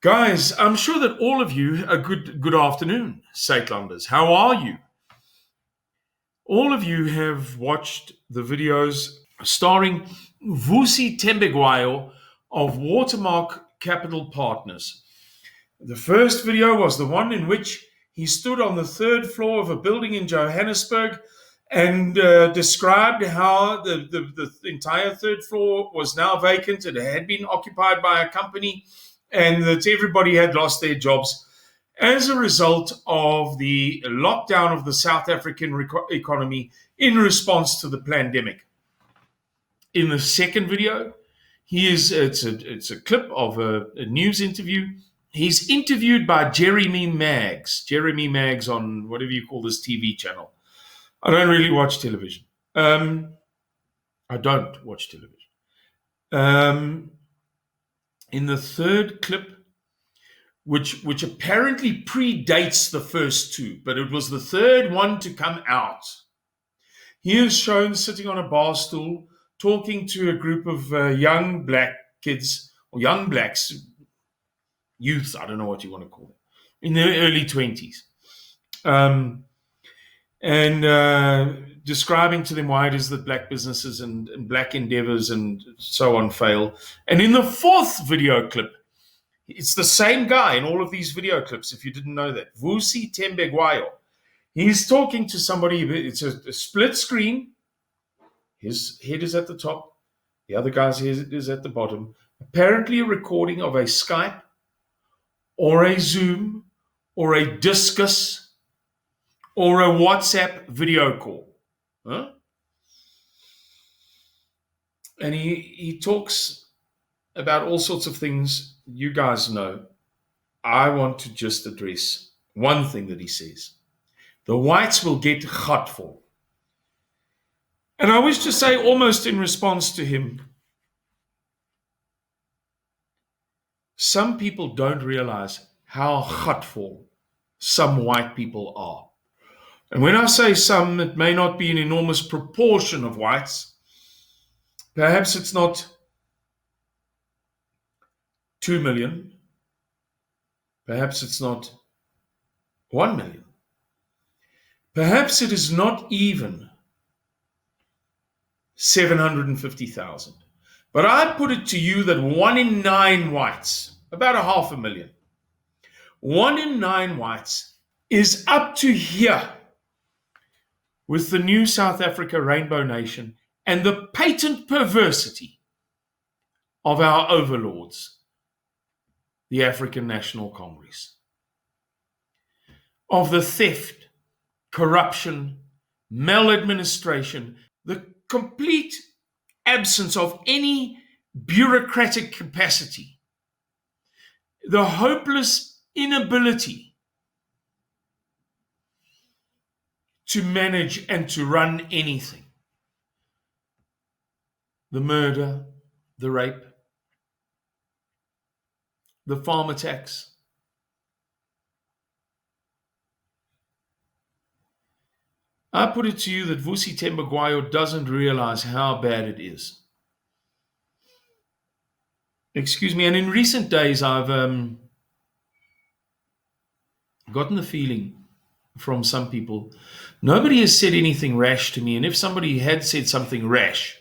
Guys, I'm sure that all of you, a good afternoon, Saitlanders. How are you? All of you have watched the videos starring Vusi Tembegwayo of Watermark Capital Partners. The first video was the one in which he stood on the third floor of a building in Johannesburg and described how the entire third floor was now vacant. It had been occupied by a company and that everybody had lost their jobs as a result of the lockdown of the South African economy in response to the pandemic. In the second video, it's a clip of a news interview. He's interviewed by Jeremy Maggs on whatever you call this TV channel. I don't really watch television. I don't watch television. In the third clip, which apparently predates the first two, but it was the third one to come out, he is shown sitting on a bar stool talking to a group of young black kids, or young blacks, youth, I don't know what you want to call them, in their early 20s. Describing to them why it is that black businesses and black endeavors and so on fail. And in the fourth video clip, it's the same guy in all of these video clips, if you didn't know that, Vusi Tembegwayo. He's talking to somebody, it's a split screen. His head is at the top, the other guy's head is at the bottom. Apparently a recording of a Skype or a Zoom or a Discus or a WhatsApp video call. Huh? And he talks about all sorts of things you guys know. I want to just address one thing that he says. The whites will get gat for. And I wish to say, almost in response to him, some people don't realize how hurtful some white people are. And when I say some, it may not be an enormous proportion of whites. Perhaps it's not 2 million. Perhaps it's not 1 million. Perhaps it is not even 750,000. But I put it to you that 1 in 9 whites, about 500,000, 1 in 9 whites is up to here with the new South Africa Rainbow Nation and the patent perversity of our overlords, the African National Congress, of the theft, corruption, maladministration, the complete absence of any bureaucratic capacity, the hopeless inability to manage and to run anything. The murder, the rape, the farm attacks. I put it to you that Vusi Tembegwayo doesn't realize how bad it is. Excuse me, and in recent days I've gotten the feeling from some people, nobody has said anything rash to me, and if somebody had said something rash,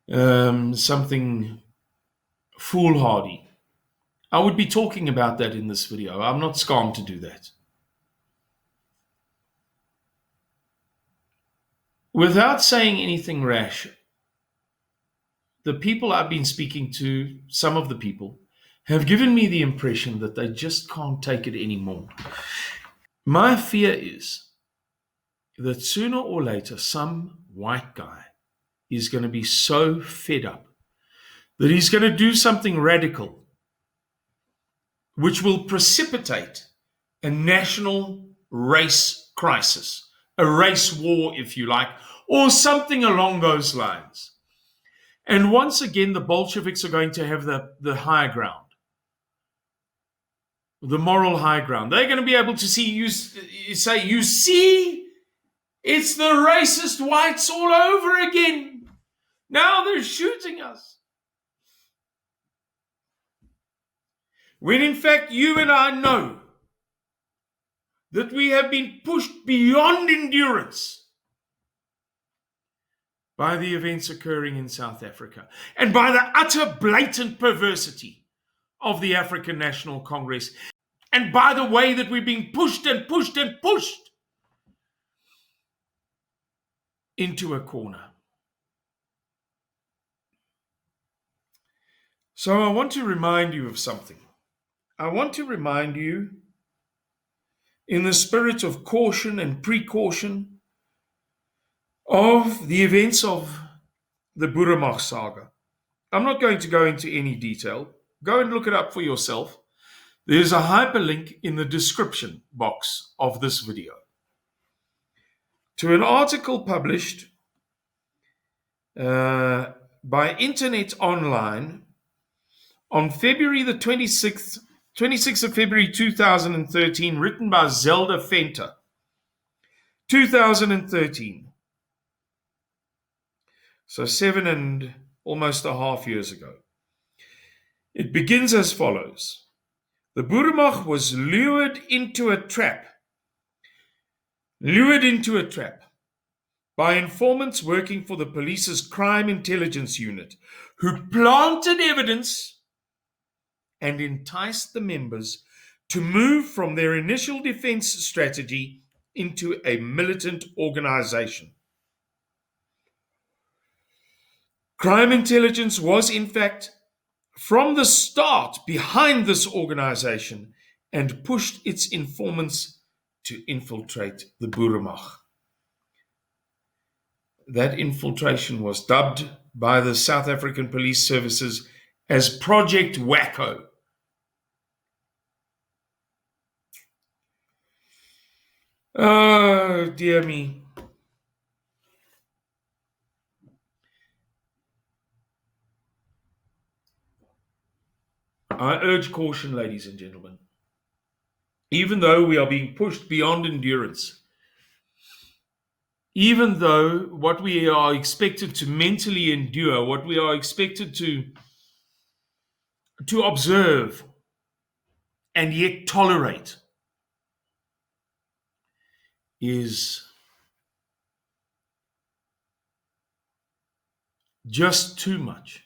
something foolhardy, I would be talking about that in this video. I'm not scorned to do that. Without saying anything rash, the people I've been speaking to, some of the people, have given me the impression that they just can't take it anymore. My fear is that sooner or later, some white guy is going to be so fed up that he's going to do something radical, which will precipitate a national race crisis, a race war, if you like, or something along those lines. And once again, the Bolsheviks are going to have the high ground, the moral high ground. They're going to be able to see you say, you see, it's the racist whites all over again. Now they're shooting us. when in fact you and I know that we have been pushed beyond endurance by the events occurring in South Africa and by the utter blatant perversity of the African National Congress, and by the way that we're being pushed and pushed and pushed into a corner. So I want to remind you of something. I want to remind you, in the spirit of caution and precaution, of the events of the Buramach saga. I'm not going to go into any detail. Go and look it up for yourself. There's a hyperlink in the description box of this video to an article published by Internet Online on February the 26th of February 2013, written by Zelda Fenter. 2013. So 7 and almost a half years ago. It begins as follows. The Buramach was lured into a trap by informants working for the police's crime intelligence unit, who planted evidence and enticed the members to move from their initial defense strategy into a militant organization. Crime intelligence was, in fact, from the start behind this organization and pushed its informants to infiltrate the Buramach. That infiltration was dubbed by the South African Police Services as Project Wacko. Oh, dear me. I urge caution, ladies and gentlemen. Even though we are being pushed beyond endurance, even though what we are expected to mentally endure, what we are expected to observe and yet tolerate, is just too much.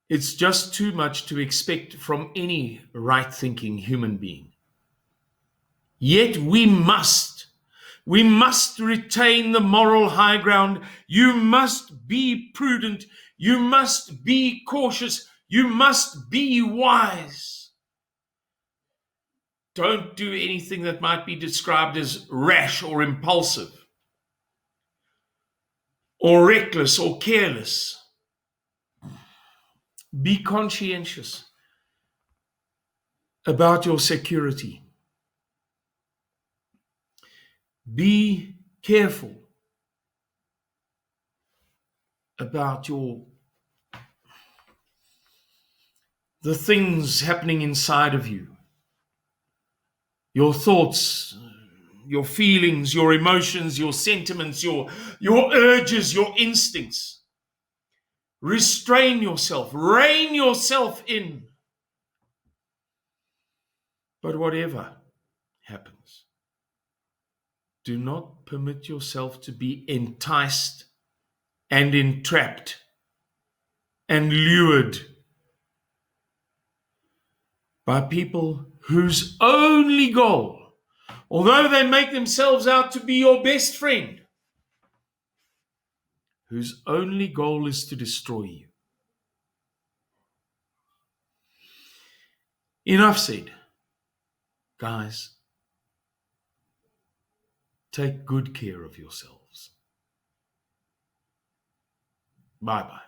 It's just too much to expect from any right-thinking human being. Yet we must retain the moral high ground. You must be prudent. You must be cautious. You must be wise. Don't do anything that might be described as rash or impulsive, or reckless or careless. Be conscientious about your security. Be careful about the things happening inside of you, your thoughts, your feelings, your emotions, your sentiments, your urges, your instincts. Restrain yourself, rein yourself in. But whatever happens, do not permit yourself to be enticed and entrapped and lured by people whose only goal, although they make themselves out to be your best friend, whose only goal is to destroy you. Enough said. Guys, take good care of yourselves. Bye-bye.